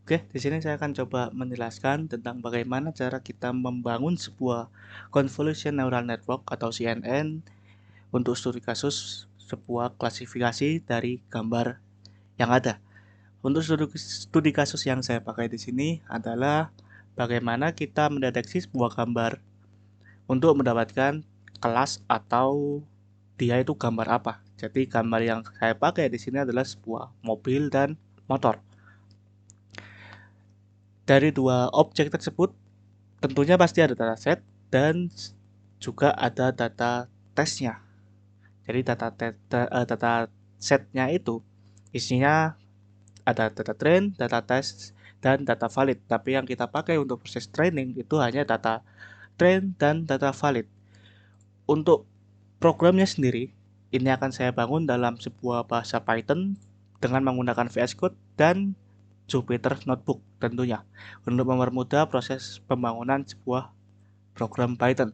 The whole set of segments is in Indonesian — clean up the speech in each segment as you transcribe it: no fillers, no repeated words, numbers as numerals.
Oke, di sini saya akan coba menjelaskan tentang bagaimana cara kita membangun sebuah convolution neural network atau CNN untuk studi kasus sebuah klasifikasi dari gambar yang ada. Untuk studi kasus yang saya pakai di sini adalah bagaimana kita mendeteksi sebuah gambar untuk mendapatkan kelas atau dia itu gambar apa. Jadi gambar yang saya pakai di sini adalah sebuah mobil dan motor. Dari dua objek tersebut tentunya pasti ada dataset dan juga ada data tesnya. Jadi data setnya itu isinya ada data train, data test, dan data valid. Tapi yang kita pakai untuk proses training itu hanya data train dan data valid. Untuk programnya sendiri, ini akan saya bangun dalam sebuah bahasa Python dengan menggunakan VS Code dan Jupyter Notebook tentunya untuk mempermudah proses pembangunan sebuah program Python.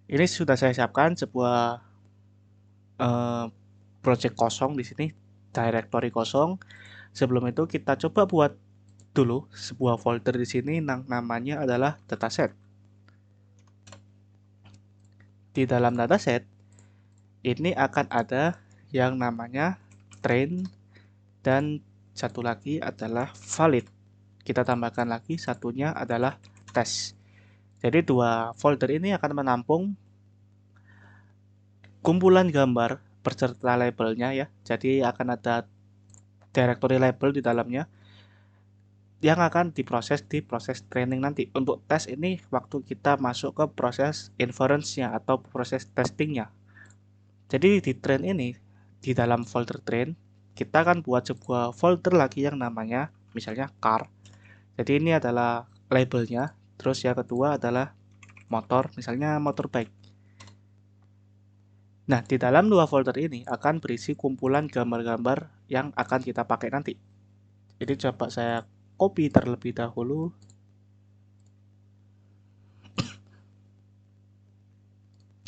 Ini sudah saya siapkan sebuah project kosong di sini, directory kosong. Sebelum itu kita coba buat dulu sebuah folder di sini yang namanya adalah dataset. Di dalam dataset ini akan ada yang namanya train dan satu lagi adalah valid. Kita tambahkan lagi satunya adalah test. Jadi dua folder ini akan menampung kumpulan gambar beserta labelnya ya. Jadi akan ada directory label di dalamnya yang akan diproses di proses training nanti. Untuk tes ini waktu kita masuk ke proses inference-nya atau proses testingnya. Jadi di train ini, di dalam folder train, kita akan buat sebuah folder lagi yang namanya misalnya car. Jadi ini adalah labelnya. Terus yang kedua adalah motor, misalnya motorbike. Nah, di dalam dua folder ini akan berisi kumpulan gambar-gambar yang akan kita pakai nanti. Jadi coba saya copy terlebih dahulu.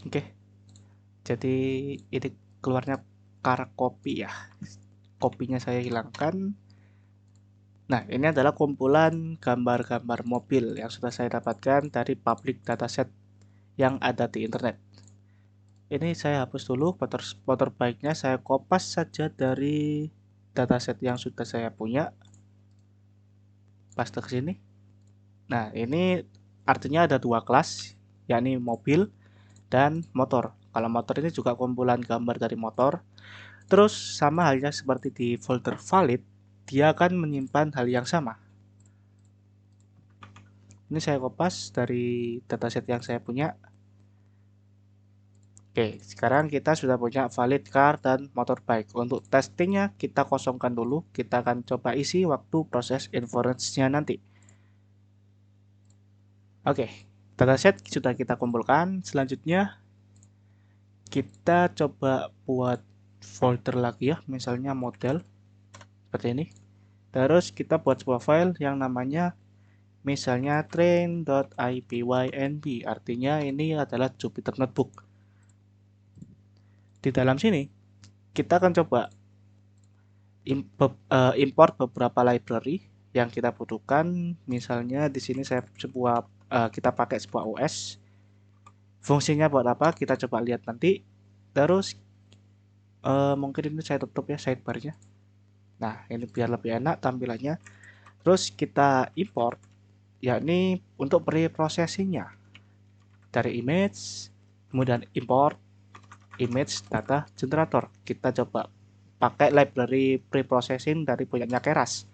Oke, jadi ini keluarnya car copy ya. Kopinya saya hilangkan. Nah, ini adalah kumpulan gambar-gambar mobil yang sudah saya dapatkan dari public dataset yang ada di internet. Ini saya hapus dulu motorbike-nya, saya kopas saja dari dataset yang sudah saya punya. Paste ke sini. Nah, ini artinya ada dua kelas, yakni mobil dan motor. Kalau motor ini juga kumpulan gambar dari motor. Terus sama halnya seperti di folder valid, dia akan menyimpan hal yang sama. Ini saya kopas dari dataset yang saya punya. Oke, sekarang kita sudah punya valid car dan motorbike. Untuk testingnya kita kosongkan dulu. Kita akan coba isi waktu proses inference-nya nanti. Oke, dataset sudah kita kumpulkan. Selanjutnya kita coba buat folder lagi ya, misalnya model seperti ini. Terus kita buat sebuah file yang namanya misalnya train.ipynb, artinya ini adalah Jupyter Notebook. Di dalam sini kita akan coba import beberapa library yang kita butuhkan. Misalnya di sini kita pakai sebuah OS. Fungsinya buat apa? Kita coba lihat nanti. Terus mungkin ini saya tutup ya sidebarnya. Nah, ini biar lebih enak tampilannya. Terus kita import, yakni untuk preprocessingnya dari image, kemudian import image data generator. Kita coba pakai library preprocessing dari punyanya Keras.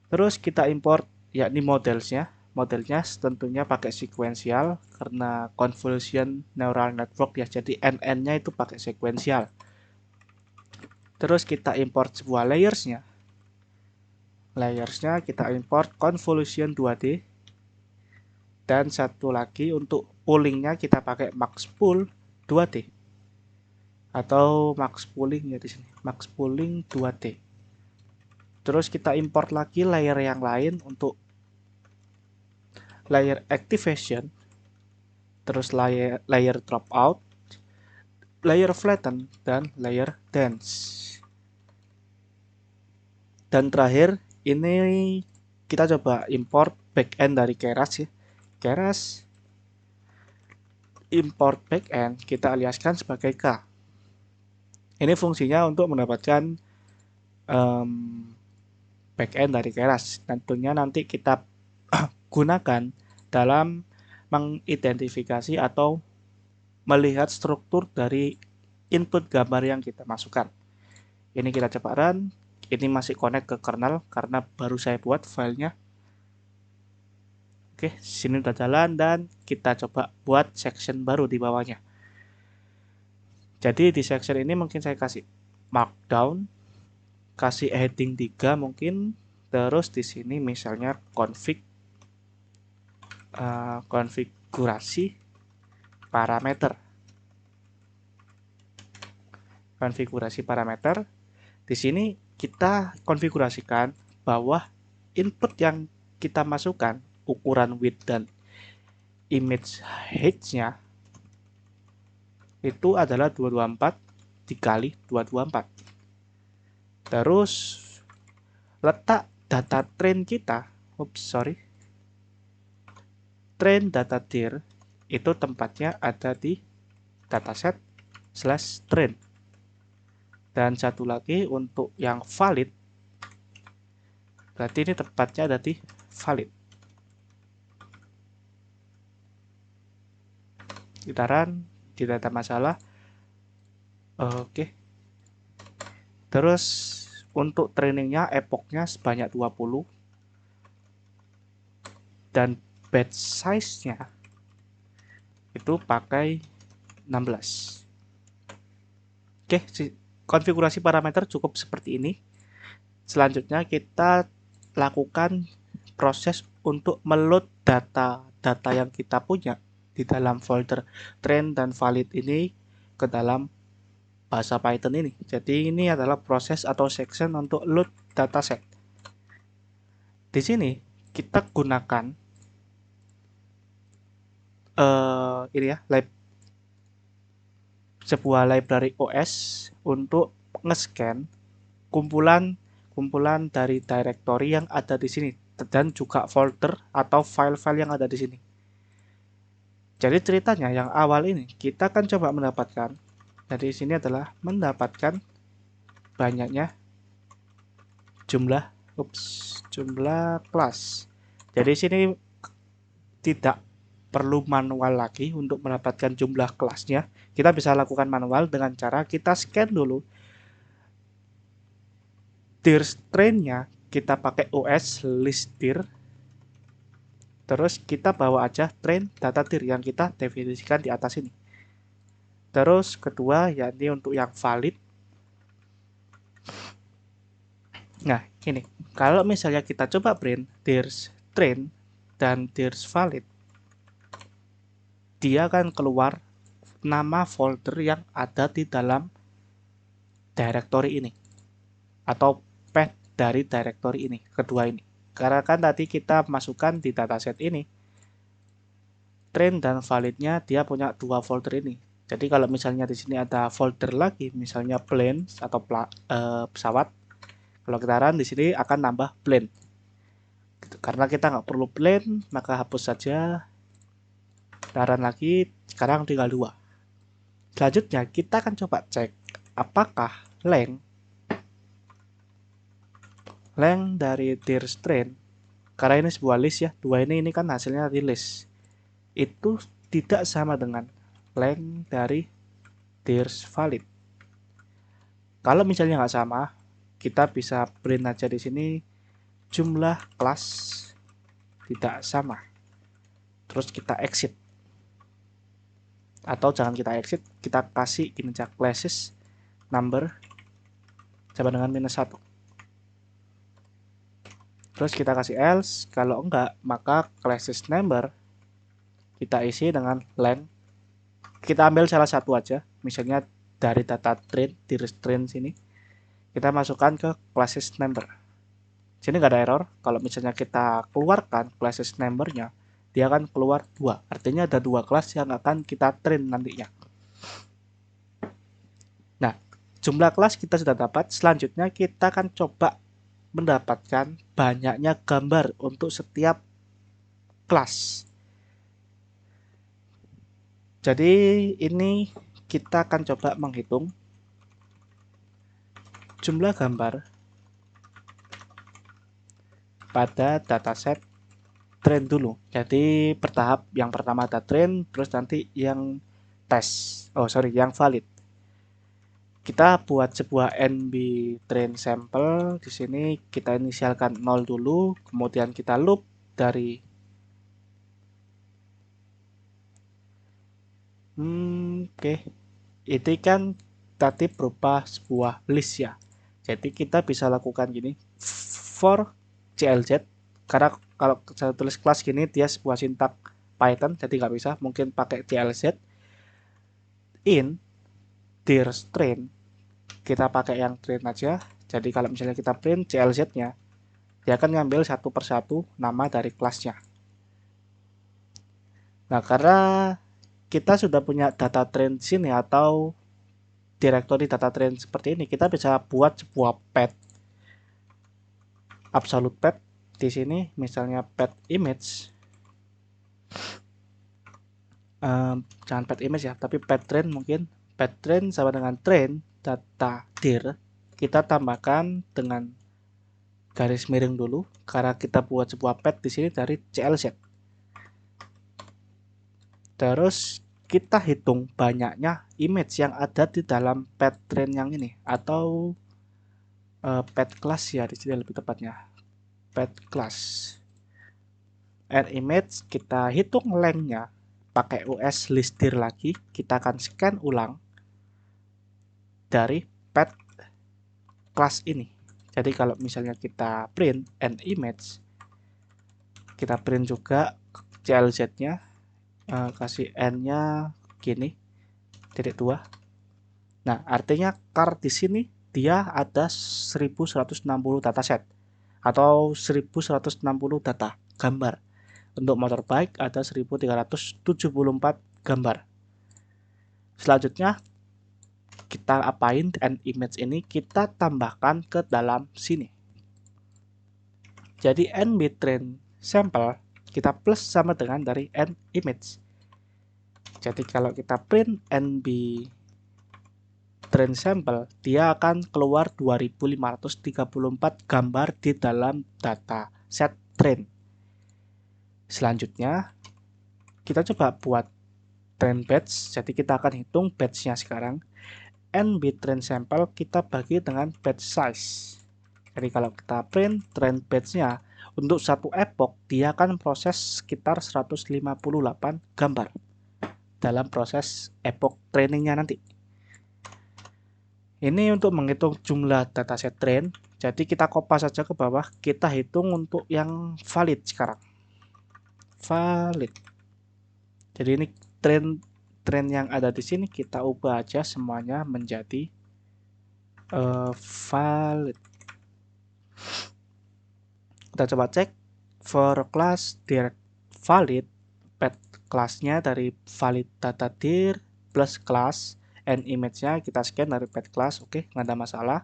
Terus kita import yakni modelsnya. Modelnya tentunya pakai sequential karena convolution neural network ya. Jadi NN-nya itu pakai sequential. Terus kita import sebuah layersnya. Layersnya kita import convolution 2D. Dan satu lagi untuk poolingnya kita pakai max pool 2D. Atau max pooling ya di sini. Max pooling 2D. Terus kita import lagi layer yang lain untuk layer activation, terus layer dropout, layer flatten, dan layer dense. Dan terakhir ini kita coba import backend dari Keras ya. Keras import backend kita aliaskan sebagai K. Ini fungsinya untuk mendapatkan backend dari Keras. Tentunya nanti kita gunakan dalam mengidentifikasi atau melihat struktur dari input gambar yang kita masukkan. Ini kita coba run. Ini masih connect ke kernel karena baru saya buat filenya. Oke, sini udah jalan dan kita coba buat section baru di bawahnya. Jadi di section ini mungkin saya kasih markdown, kasih heading 3 mungkin, terus di sini misalnya konfigurasi parameter. Konfigurasi parameter. Di sini kita konfigurasikan bahwa input yang kita masukkan, ukuran width dan image height-nya itu adalah 224 dikali 224. Terus letak data train kita, train data dir itu tempatnya ada di dataset /train. Dan satu lagi untuk yang valid, berarti ini tempatnya ada di valid. Kita run, tidak ada masalah. Oke. Terus untuk trainingnya epochnya sebanyak 20 dan batch size-nya itu pakai 16. Oke, konfigurasi parameter cukup seperti ini. Selanjutnya kita lakukan proses untuk meload data yang kita punya di dalam folder train dan valid ini ke dalam bahasa Python ini. Jadi ini adalah proses atau section untuk load dataset. Di sini kita gunakan ini ya, sebuah library OS untuk nge-scan kumpulan dari directory yang ada di sini dan juga folder atau file-file yang ada di sini. Jadi ceritanya yang awal ini kita akan coba mendapatkan dari sini adalah mendapatkan banyaknya jumlah kelas. Jadi sini tidak perlu manual lagi untuk mendapatkan jumlah kelasnya. Kita bisa lakukan manual dengan cara kita scan dulu dir train-nya, kita pakai OS list dir. Terus kita bawa aja train data dir yang kita definisikan di atas ini. Terus kedua yakni untuk yang valid. Nah, ini kalau misalnya kita coba print dir train dan dir valid, dia akan keluar nama folder yang ada di dalam directory ini atau path dari directory ini, kedua ini. Karena kan tadi kita masukkan di dataset ini train dan validnya dia punya dua folder ini. Jadi kalau misalnya di sini ada folder lagi, misalnya plane atau pesawat, kalau kita run di sini akan nambah plane. Gitu. Karena kita nggak perlu plane, maka hapus saja. Kita run lagi, sekarang tinggal 2. Selanjutnya kita akan coba cek apakah length dari dir train, karena ini sebuah list ya, 2 ini kan hasilnya di list, itu tidak sama dengan length dari dir valid. Kalau misalnya nggak sama, kita bisa print aja di sini jumlah kelas tidak sama. Terus kita exit. Atau jangan kita exit, kita kasih ini aja classes number sama dengan -1. Terus kita kasih else, kalau enggak maka classes number kita isi dengan length. Kita ambil salah satu aja, misalnya dari data train, dir train sini. Kita masukkan ke classes number. Sini nggak ada error. Kalau misalnya kita keluarkan classes number-nya, dia akan keluar 2. Artinya ada 2 kelas yang akan kita train nantinya. Nah, jumlah kelas kita sudah dapat. Selanjutnya kita akan coba mendapatkan banyaknya gambar untuk setiap kelas. Jadi ini kita akan coba menghitung jumlah gambar pada dataset train dulu. Jadi bertahap, yang pertama ada train, terus nanti yang tes. Yang valid. Kita buat sebuah NB train sample. Di sini kita inisialkan 0 dulu, kemudian kita loop dari Itu kan tadi berupa sebuah list ya. Jadi kita bisa lakukan gini, for CLZ, karena kalau saya tulis kelas gini dia sebuah sintak Python, jadi nggak bisa, mungkin pakai CLZ. In dir train, kita pakai yang train aja. Jadi kalau misalnya kita print CLZ-nya, dia akan ngambil satu persatu nama dari kelasnya. Nah, karena kita sudah punya data train sini atau directory data train seperti ini, kita bisa buat sebuah path, absolute path. Di sini misalnya path image, jangan path image ya, tapi path train mungkin. Path train sama dengan train data dir, kita tambahkan dengan garis miring dulu karena kita buat sebuah path di sini dari CLZ. Terus kita hitung banyaknya image yang ada di dalam path train yang ini, atau path class ya, di sini lebih tepatnya path class. Add image, kita hitung lengthnya pakai US list dir lagi, kita akan scan ulang dari path class ini. Jadi kalau misalnya kita print an image, kita print juga CLZ-nya, kasih n-nya gini, titik 2. Nah, artinya car di sini dia ada 1160 dataset atau 1160 data gambar. Untuk motorbike ada 1374 gambar. Selanjutnya kita apain, and image ini kita tambahkan ke dalam sini. Jadi NB train sample kita plus sama dengan dari n image. Jadi kalau kita print NB train sample, dia akan keluar 2534 gambar di dalam data set train. Selanjutnya kita coba buat train batch. Jadi kita akan hitung batch-nya sekarang. NB train sample kita bagi dengan batch size. Jadi kalau kita print train batch-nya, untuk satu epoch dia akan proses sekitar 158 gambar dalam proses epoch trainingnya nanti. Ini untuk menghitung jumlah dataset train. Jadi kita kopas saja ke bawah, kita hitung untuk yang valid sekarang. Valid. Jadi ini train yang ada di sini kita ubah aja semuanya menjadi valid. Kita coba cek for class dir valid, path kelasnya dari valid data dir plus class, and image-nya kita scan dari path class. Oke, nggak ada masalah.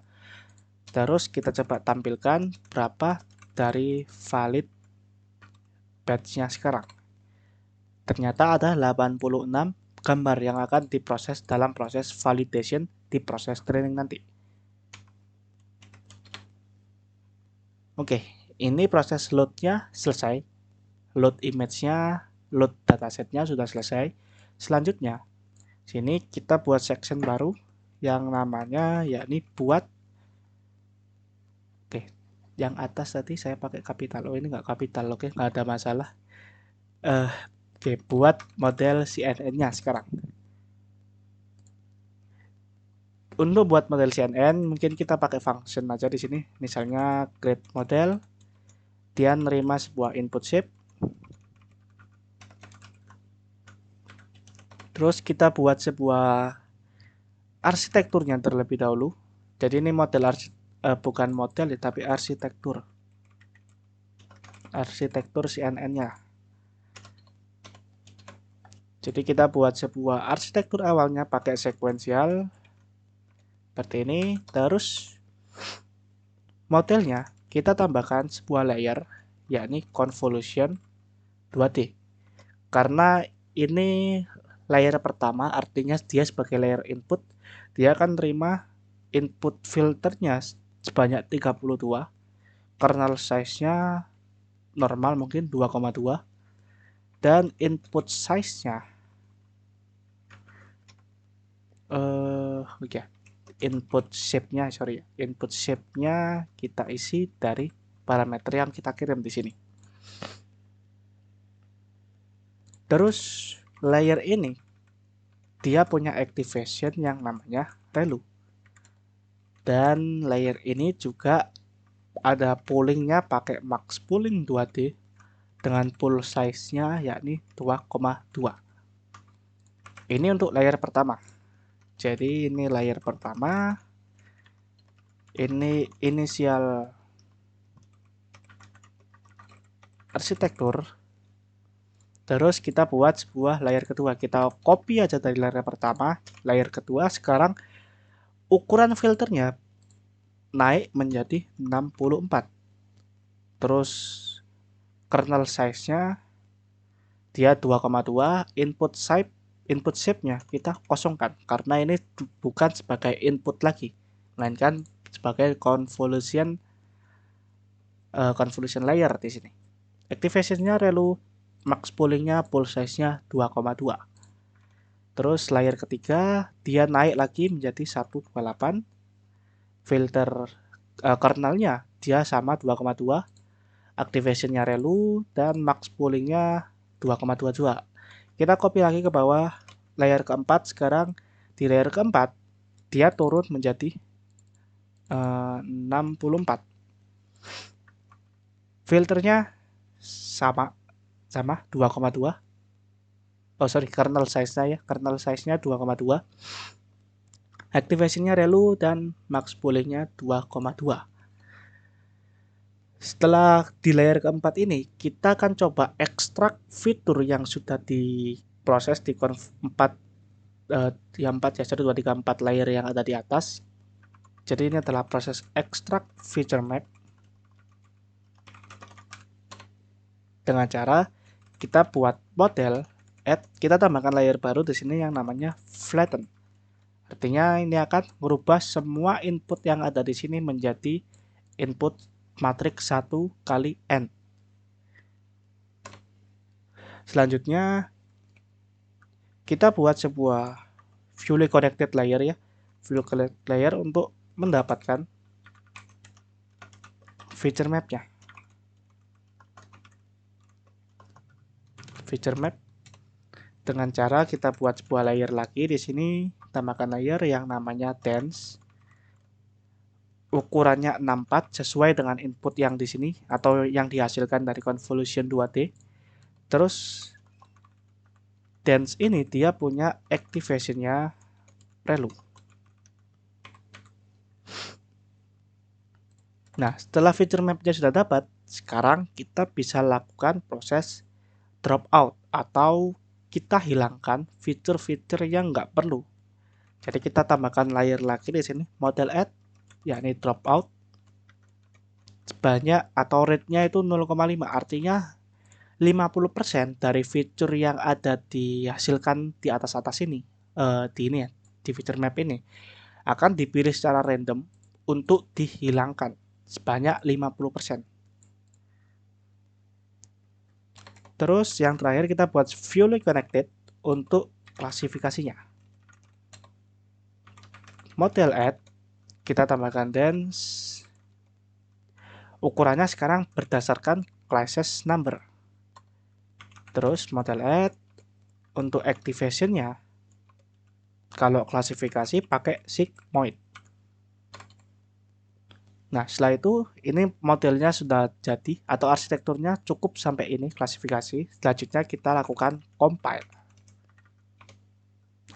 Terus kita coba tampilkan berapa dari valid batch-nya sekarang. Ternyata ada 86 gambar yang akan diproses dalam proses validation di proses training nanti. Oke, ini proses load-nya selesai. Load image-nya, load dataset-nya sudah selesai. Selanjutnya, sini kita buat section baru yang namanya yakni buat. Oke, yang atas tadi saya pakai kapital. Ini nggak kapital, oke, nggak ada masalah. Oke, buat model CNN-nya sekarang. Untuk buat model CNN mungkin kita pakai function aja di sini. Misalnya create model, dia nerima sebuah input shape. Terus kita buat sebuah arsitekturnya terlebih dahulu. Jadi ini model bukan model ya, tapi arsitektur. Arsitektur CNN-nya. Jadi kita buat sebuah arsitektur awalnya pakai sekuensial seperti ini. Terus modelnya kita tambahkan sebuah layer, yakni convolution 2D. Karena ini layer pertama, artinya dia sebagai layer input, dia akan terima input filternya sebanyak 32, kernel size-nya normal mungkin 2,2, dan input size-nya oke. Input shape-nya kita isi dari parameter yang kita kirim di sini. Terus layer ini dia punya activation yang namanya relu. Dan layer ini juga ada poolingnya pakai max pooling 2D dengan pool size-nya yakni 2,2. Ini untuk layer pertama. Jadi ini layer pertama. Ini inisial arsitektur. Terus kita buat sebuah layer kedua. Kita copy aja dari layer pertama, layer kedua. Sekarang ukuran filternya naik menjadi 64. Terus kernel size-nya dia 2,2, input shape-nya kita kosongkan karena ini bukan sebagai input lagi, melainkan sebagai convolution layer di sini. Activation-nya relu, max pooling-nya pool size-nya 2,2. Terus layer ketiga dia naik lagi menjadi 128. Filter kernelnya dia sama 2,2. Activation-nya relu dan max pooling-nya 2,22. Kita copy lagi ke bawah layer keempat. Sekarang di layer keempat dia turun menjadi 64. Filternya sama 2,2. Oh sorry, kernel size-nya 2,2. Activation-nya relu dan max pooling-nya 2,2. Setelah di layer keempat ini, kita akan coba ekstrak fitur yang sudah diproses di conv 4 yang 4 ya, 1 2 3 4 layer yang ada di atas. Jadi ini adalah proses extract feature map dengan cara kita buat model, kita tambahkan layer baru di sini yang namanya flatten. Artinya ini akan merubah semua input yang ada di sini menjadi input matriks 1 kali n. Selanjutnya kita buat sebuah fully connected layer ya, fully connected layer untuk mendapatkan feature mapnya. Feature map dengan cara kita buat sebuah layer lagi di sini, tambahkan layer yang namanya dense. Ukurannya 64 sesuai dengan input yang di sini atau yang dihasilkan dari convolution 2D. Terus dense ini dia punya activation-nya relu. Nah, setelah feature map-nya sudah dapat, sekarang kita bisa lakukan proses drop out atau kita hilangkan fitur-fitur yang nggak perlu. Jadi kita tambahkan layer lagi di sini, model add, yakni drop out sebanyak atau rate-nya itu 0,5, artinya 50% dari fitur yang ada dihasilkan di atas ini, di ini ya, di feature map ini akan dipilih secara random untuk dihilangkan sebanyak 50%. Terus yang terakhir kita buat fully connected untuk klasifikasinya. Model add, kita tambahkan dense. Ukurannya sekarang berdasarkan classes number. Terus model add untuk activation-nya, kalau klasifikasi pakai sigmoid. Nah, setelah itu ini modelnya sudah jadi atau arsitekturnya cukup sampai ini klasifikasi. Selanjutnya kita lakukan compile.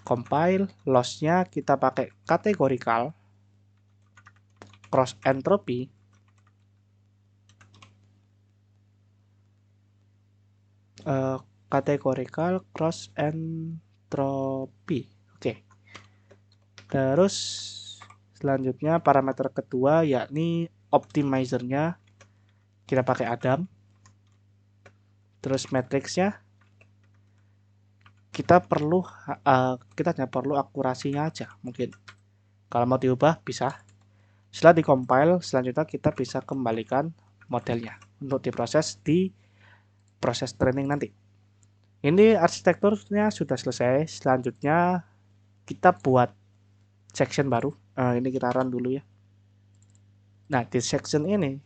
Compile, loss-nya kita pakai categorical, cross entropy, categorical cross entropy. Oke. Terus selanjutnya parameter kedua yakni optimizer-nya kita pakai Adam. Terus matriksnya kita hanya perlu akurasinya aja mungkin. Kalau mau diubah bisa. Setelah dikompil, selanjutnya kita bisa kembalikan modelnya untuk diproses di proses training nanti. Ini arsitekturnya sudah selesai. Selanjutnya kita buat section baru. Ini kita run dulu ya. Nah, di section ini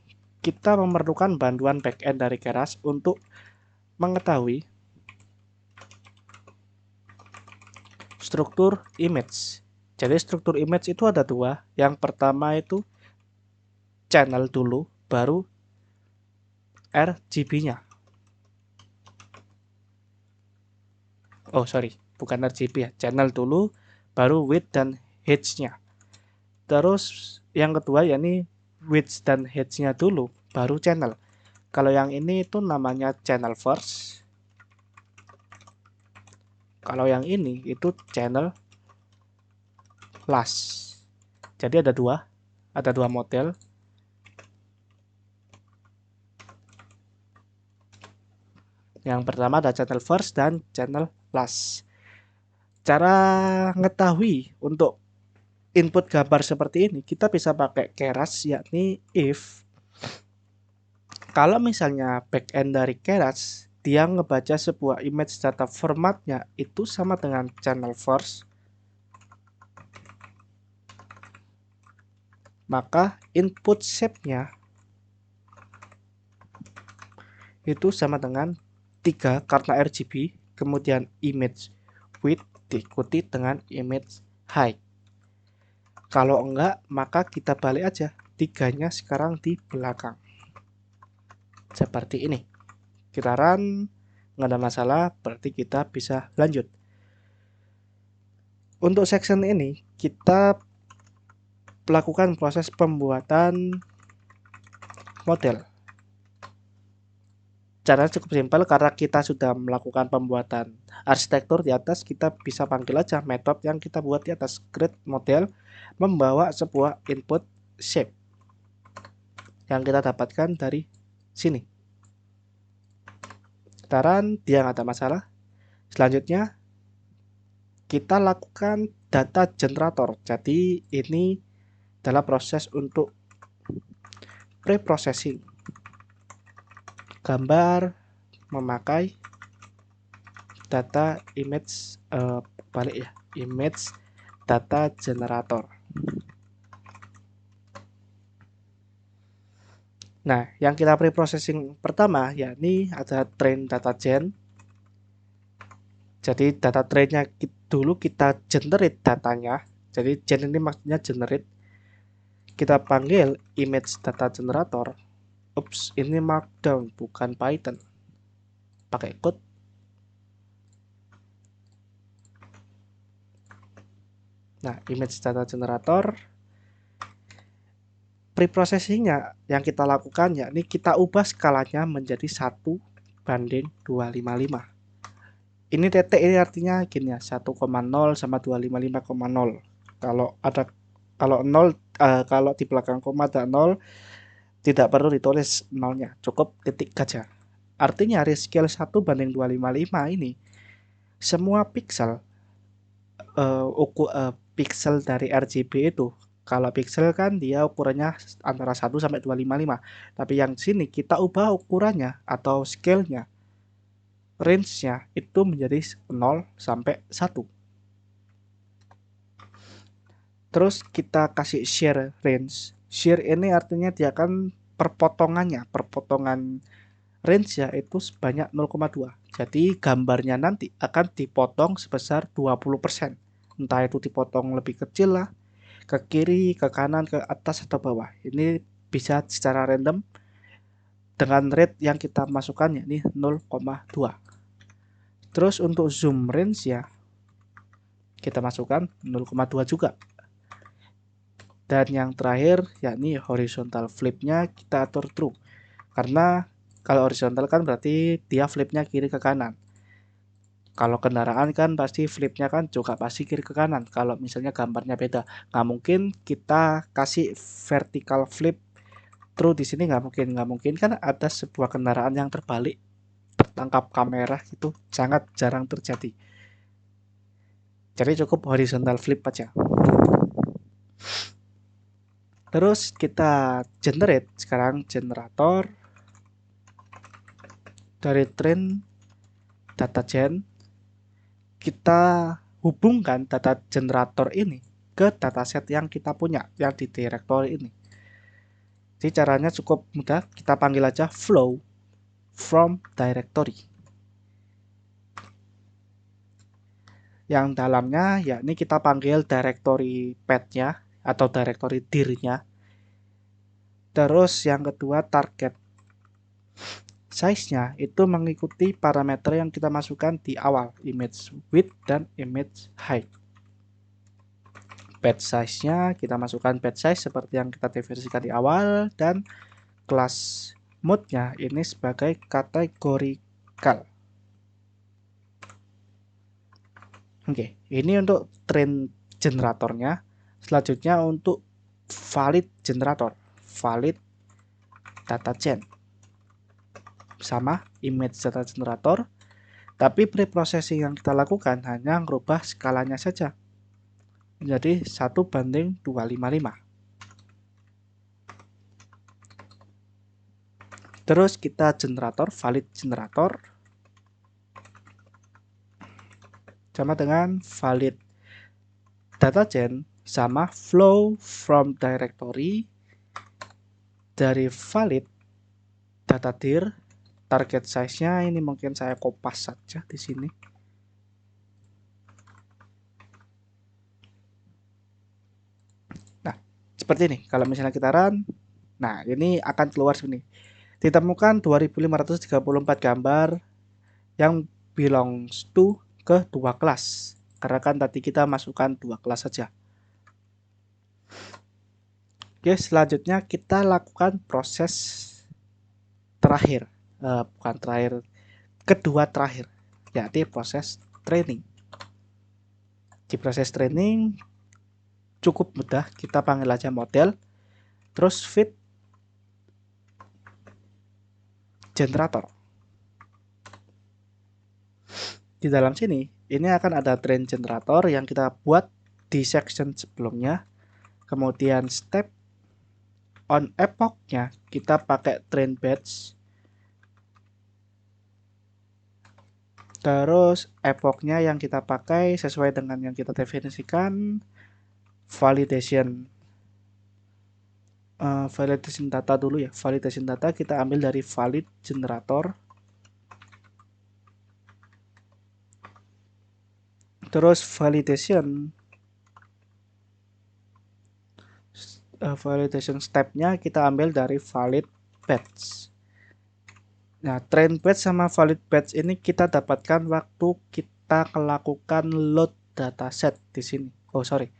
kita memerlukan bantuan backend dari Keras untuk mengetahui struktur image. Jadi struktur image itu ada dua. Yang pertama itu channel dulu, baru RGB-nya. Oh sorry, bukan RGB ya. Channel dulu, baru width dan height-nya. Terus yang kedua yakni width dan height-nya dulu, baru channel. Kalau yang ini itu namanya channel first. Kalau yang ini itu channel last. Jadi ada dua model. Yang pertama ada channel first dan channel last. Cara mengetahui untuk input gambar seperti ini, kita bisa pakai Keras, yakni if kalau misalnya backend dari Keras dia ngebaca sebuah image data formatnya itu sama dengan channel first, maka input shape-nya itu sama dengan 3 karena RGB, kemudian image width diikuti dengan image height. Kalau enggak, maka kita balik aja, 3-nya sekarang di belakang. Seperti ini. Kita run, nggak ada masalah, berarti kita bisa lanjut. Untuk section ini, kita melakukan proses pembuatan model. Caranya cukup simpel karena kita sudah melakukan pembuatan arsitektur di atas, kita bisa panggil aja metode yang kita buat di atas, create model, membawa sebuah input shape yang kita dapatkan dari sini. Kita run, dia nggak ada masalah. Selanjutnya kita lakukan data generator. Jadi ini adalah proses untuk pre-processing gambar memakai data image image data generator. Nah, yang kita pre-processing pertama yakni ada train data gen. Jadi data trainnya dulu kita generate datanya. Jadi gen ini maksudnya generate. Kita panggil image data generator. Ups, ini markdown bukan Python. Pakai code. Nah, image data generator preprocessingnya yang kita lakukan yakni kita ubah skalanya menjadi 1:255. Ini titik ini artinya gini ya, 1,0 sama 255,0. Kalau 0 kalau di belakang koma ada 0 tidak perlu ditulis nolnya, cukup titik saja. Artinya rescale 1:255 ini semua pixel pixel dari RGB itu, kalau pixel kan dia ukurannya antara 1 sampai 255. Tapi yang sini kita ubah ukurannya atau scale-nya, range-nya itu menjadi 0 sampai 1. Terus kita kasih share range. Share ini artinya dia akan perpotongan range-nya itu sebanyak 0,2. Jadi gambarnya nanti akan dipotong sebesar 20%. Entah itu dipotong lebih kecil lah, ke kiri, ke kanan, ke atas, atau bawah. Ini bisa secara random dengan rate yang kita masukkan yakni 0,2. Terus untuk zoom range ya kita masukkan 0,2 juga. Dan yang terakhir yakni horizontal flip-nya kita atur true. Karena kalau horizontal kan berarti dia flip-nya kiri ke kanan. Kalau kendaraan kan pasti flip-nya kan juga pasti kiri ke kanan. Kalau misalnya gambarnya beda, nggak mungkin kita kasih vertical flip true di sini nggak mungkin kan ada sebuah kendaraan yang terbalik tertangkap kamera itu sangat jarang terjadi. Jadi cukup horizontal flip aja. Terus kita generate sekarang generator dari train data gen. Kita hubungkan data generator ini ke dataset yang kita punya yang di directory ini. Jadi caranya cukup mudah, kita panggil aja flow from directory. Yang dalamnya yakni kita panggil directory path-nya atau directory dir-nya. Terus yang kedua target size-nya itu mengikuti parameter yang kita masukkan di awal, image width dan image height. Page size-nya kita masukkan page size seperti yang kita definisikan di awal, dan kelas mode-nya ini sebagai kategorikal. Oke, ini untuk train generatornya. Selanjutnya untuk valid generator, valid data gen, sama image data generator, tapi preprocessing yang kita lakukan hanya merubah skalanya saja menjadi 1:255. Terus kita generator, valid generator sama dengan valid data gen sama flow from directory dari valid data dir. Target size-nya ini mungkin saya kopas saja di sini. Nah, seperti ini. Kalau misalnya kita run, nah ini akan keluar sini. Ditemukan 2534 gambar yang belongs to ke dua kelas. Karena kan tadi kita masukkan dua kelas saja. Oke, selanjutnya kita lakukan proses terakhir. Bukan terakhir, kedua terakhir, yakni proses training. Di proses training cukup mudah, kita panggil aja model, terus feed generator. Di dalam sini, ini akan ada train generator yang kita buat di section sebelumnya. Kemudian step on epoch-nya kita pakai train batch. Terus epoch-nya yang kita pakai sesuai dengan yang kita definisikan. Validation data dulu ya. Validation data kita ambil dari valid generator. Terus validation step-nya kita ambil dari valid batch. Nah, train batch sama valid batch ini kita dapatkan waktu kita melakukan load dataset di sini. Oh, sorry.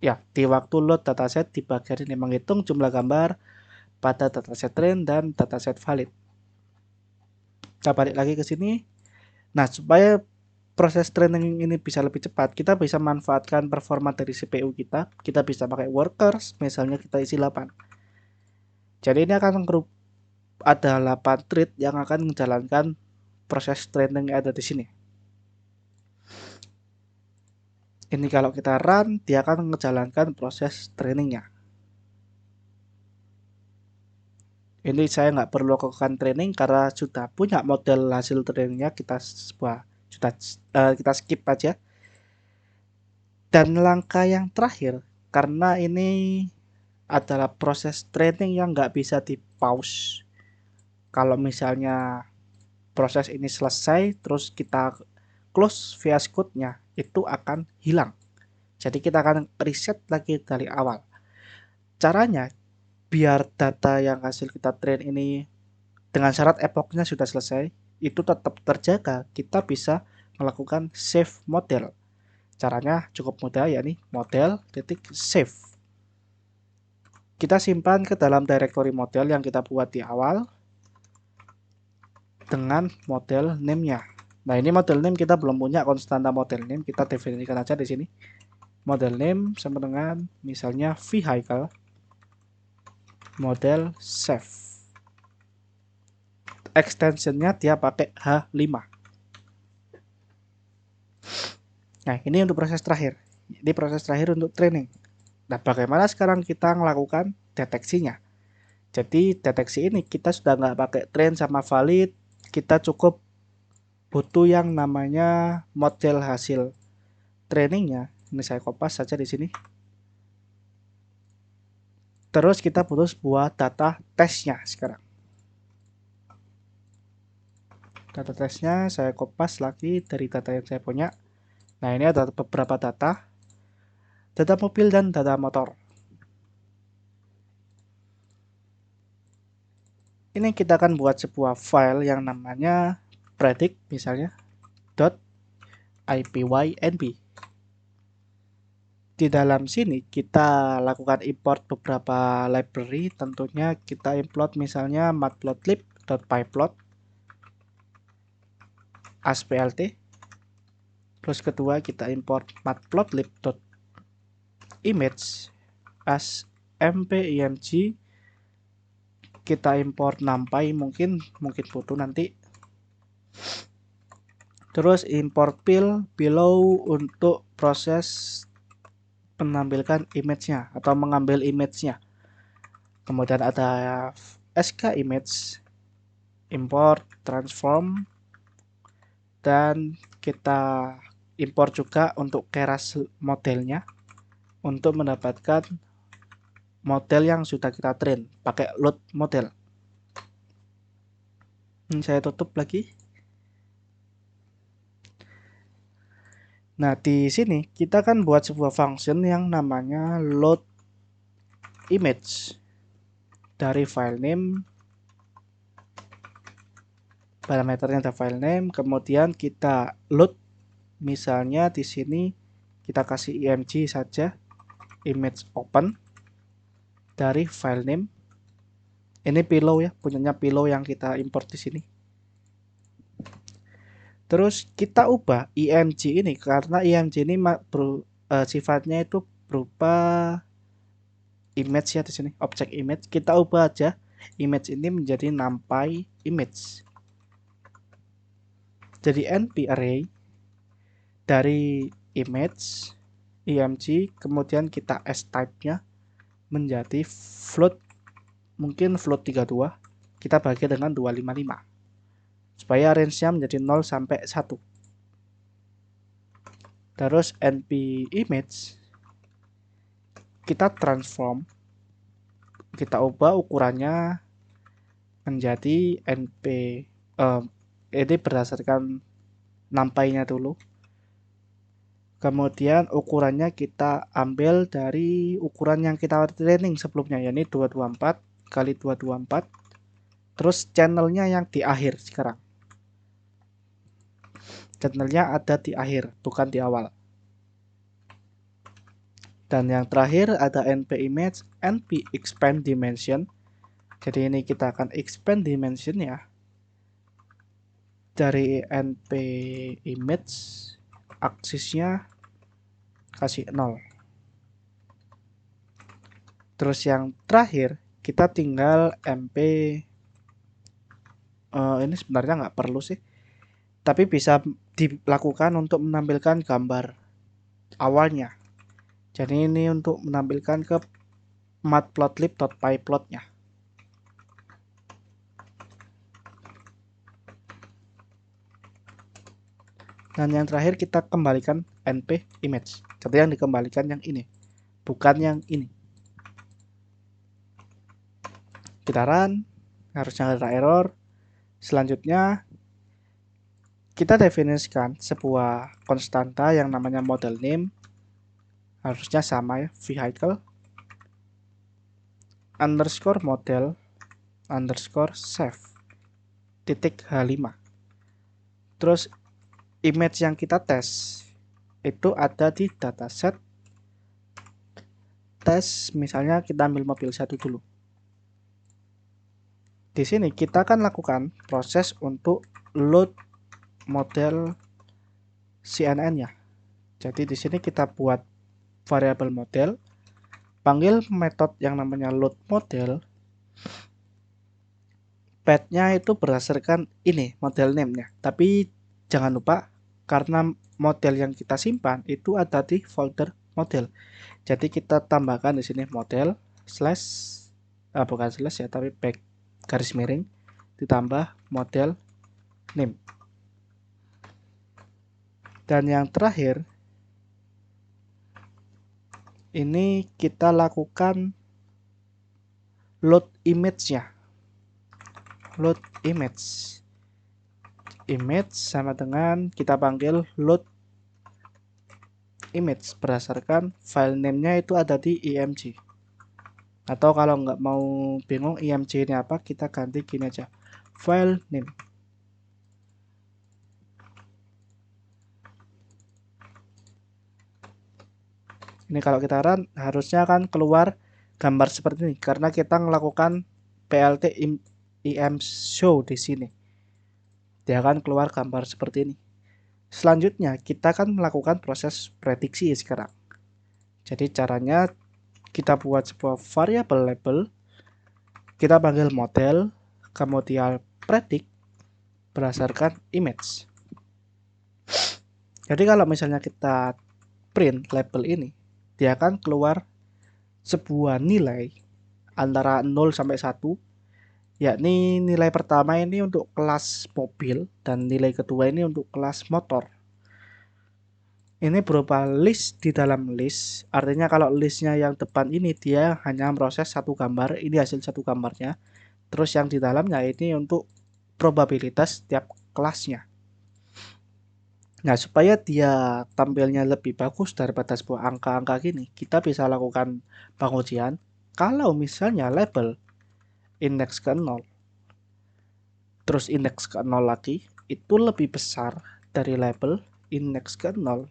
Ya, di waktu load dataset di bagian ini menghitung jumlah gambar pada dataset train dan dataset valid. Kita balik lagi ke sini. Nah, supaya proses training ini bisa lebih cepat, kita bisa manfaatkan performa dari CPU kita. Kita bisa pakai workers, misalnya kita isi 8. Jadi ini akan ada 8 thread yang akan menjalankan proses training yang ada di sini. Ini kalau kita run, dia akan menjalankan proses trainingnya. Ini saya nggak perlu lakukan training karena sudah punya model hasil trainingnya, kita skip aja. Dan langkah yang terakhir, karena ini adalah proses training yang nggak bisa di pause. Kalau misalnya proses ini selesai, terus kita close VS Code-nya, itu akan hilang. Jadi kita akan reset lagi dari awal. Caranya, biar data yang hasil kita train ini dengan syarat epoch-nya sudah selesai, itu tetap terjaga, kita bisa melakukan save model. Caranya cukup mudah, yakni model.save. Kita simpan ke dalam directory model yang kita buat di awal dengan model name-nya. Nah, ini model name kita belum punya konstanta model name, kita definisikan aja di sini. Model name sama dengan misalnya vehicle. model save. Extensionnya dia pakai H5. Nah, ini untuk proses terakhir. Ini proses terakhir untuk training. Nah, bagaimana sekarang kita melakukan deteksinya? Jadi deteksi ini kita sudah nggak pakai train sama valid, kita cukup butuh yang namanya model hasil trainingnya. Ini saya kopas saja di sini. Terus kita butuh sebuah data tesnya sekarang. Data tesnya saya kopas lagi dari data yang saya punya. Nah, ini ada beberapa data mobil dan data motor. Ini kita akan buat sebuah file yang namanya predict misalnya .ipynb. Di dalam sini kita lakukan import beberapa library, tentunya kita import misalnya matplotlib.pyplot asplt. Terus kedua kita import matplotlib.image as mpimg. Kita import numpy mungkin butuh nanti. Terus import below untuk proses menampilkan image-nya atau mengambil image-nya. Kemudian ada sk image, import transform, dan kita import juga untuk keras modelnya untuk mendapatkan model yang sudah kita train pakai load model. Ini saya tutup lagi. Nah, di sini kita kan buat sebuah function yang namanya load image dari file name. Parameternya ada file name, kemudian kita load misalnya di sini kita kasih img saja, image open dari file name. Ini pillow ya, punyanya pillow yang kita import di sini. Terus kita ubah img ini karena img ini sifatnya itu berupa image ya di sini, objek image. Kita ubah aja image ini menjadi numpy image. Jadi np array dari image img, kemudian kita s type-nya menjadi float, mungkin float 32, kita bagi dengan 255 supaya range-nya menjadi 0 sampai 1. Terus np image kita transform, kita ubah ukurannya menjadi np ini berdasarkan numpy-nya dulu. Kemudian ukurannya kita ambil dari ukuran yang kita training sebelumnya, yakni 224 kali 224. Terus channelnya yang di akhir sekarang. Channelnya ada di akhir, bukan di awal. Dan yang terakhir ada np image, np expand dimension. Jadi ini kita akan expand dimension ya. Dari np image, aksisnya kasih 0. Terus yang terakhir kita tinggal mp ini sebenarnya nggak perlu sih, tapi bisa dilakukan untuk menampilkan gambar awalnya. Jadi ini untuk menampilkan ke matplotlib.pyplot-nya. Dan yang terakhir kita kembalikan np image. Jadi yang dikembalikan yang ini, bukan yang ini. Kita run, harusnya ada error. Selanjutnya kita definisikan sebuah konstanta yang namanya model name, harusnya sama ya, vehicle underscore model underscore save titik h5. Terus image yang kita tes itu ada di dataset tes, misalnya kita ambil mobil satu dulu. Di sini kita akan lakukan proses untuk load model CNN-nya. Jadi di sini kita buat variabel model, panggil metode yang namanya load model, Path-nya itu berdasarkan ini model name-nya. Tapi jangan lupa karena model yang kita simpan itu ada di folder model. Jadi kita tambahkan di sini model slash bukan slash ya, tapi back garis miring ditambah model name. Dan yang terakhir ini kita lakukan load image-nya. Load image sama dengan kita panggil load image berdasarkan file name-nya itu ada di img. Atau kalau nggak mau bingung img ini apa, kita ganti gini aja, file name. Ini kalau kita run harusnya akan keluar gambar seperti ini karena kita melakukan plt im show di sini. Dia akan keluar gambar seperti ini. Selanjutnya kita akan melakukan proses prediksi sekarang. Jadi caranya kita buat sebuah variabel label, kita panggil model, kemudian predict berdasarkan image. Jadi kalau misalnya kita print label ini, dia akan keluar sebuah nilai antara 0 sampai 1, yakni nilai pertama ini untuk kelas mobil dan nilai kedua ini untuk kelas motor. Ini berupa list di dalam list, artinya kalau listnya yang depan ini dia hanya proses satu gambar, ini hasil satu gambarnya. Terus yang di dalamnya ini untuk probabilitas setiap kelasnya. Nah, supaya dia tampilnya lebih bagus daripada sebuah angka-angka gini, kita bisa lakukan pengujian. Kalau misalnya label indeks ke 0, terus indeks ke 0 lagi, itu lebih besar dari label indeks ke 0,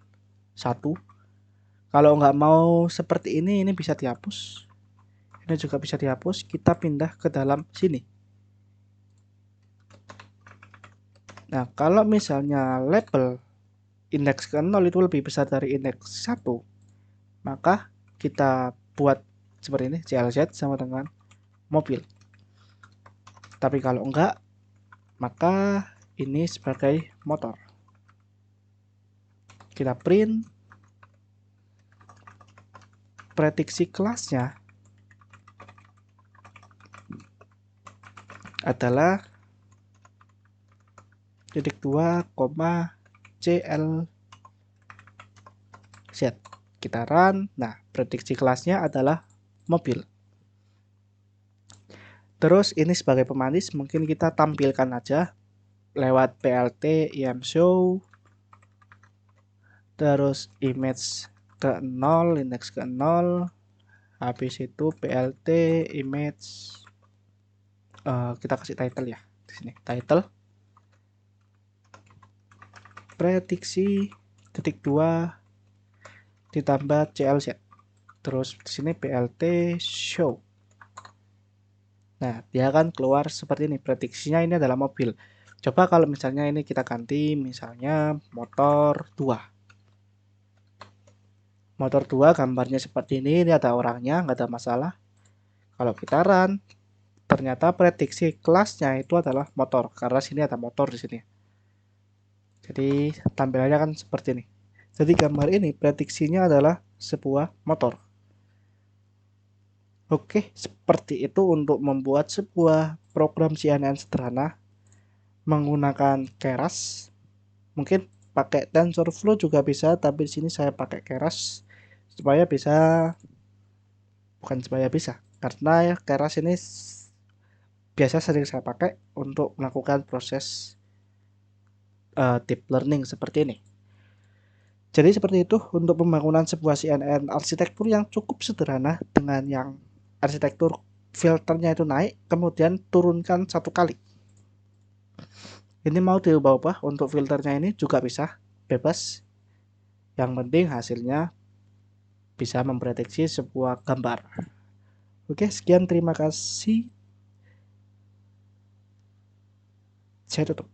1. Kalau nggak mau seperti ini bisa dihapus. Ini juga bisa dihapus, kita pindah ke dalam sini. Nah, kalau misalnya label indeks ke 0 itu lebih besar dari indeks 1, maka kita buat seperti ini, CLZ sama dengan mobil. Tapi kalau enggak, maka ini sebagai motor. Kita print prediksi kelasnya adalah titik 2, CLZ. Kita run. Nah, prediksi kelasnya adalah mobil. Terus ini sebagai pemanis mungkin kita tampilkan aja lewat plt imshow, terus image ke 0, indeks ke 0, habis itu plt image, kita kasih title ya di sini, title prediksi titik 2 ditambah CLZ, terus di sini plt show. Nah, dia akan keluar seperti ini, prediksinya ini adalah mobil. Coba kalau misalnya ini kita ganti misalnya motor 2. Motor 2 gambarnya seperti ini ada orangnya, nggak ada masalah. Kalau kita run, ternyata prediksi kelasnya itu adalah motor, karena sini ada motor di sini. Jadi tampilannya kan seperti ini. Jadi gambar ini prediksinya adalah sebuah motor. Oke, seperti itu untuk membuat sebuah program CNN sederhana menggunakan Keras. Mungkin pakai TensorFlow juga bisa, tapi di sini saya pakai Keras supaya bisa, karena Keras ini biasa sering saya pakai untuk melakukan proses deep learning seperti ini. Jadi seperti itu untuk pembangunan sebuah CNN arsitektur yang cukup sederhana dengan yang arsitektur filternya itu naik, kemudian turunkan satu kali. Ini mau diubah-ubah untuk filternya ini juga bisa, bebas. Yang penting hasilnya bisa memprediksi sebuah gambar. Oke, sekian, terima kasih. Saya tutup.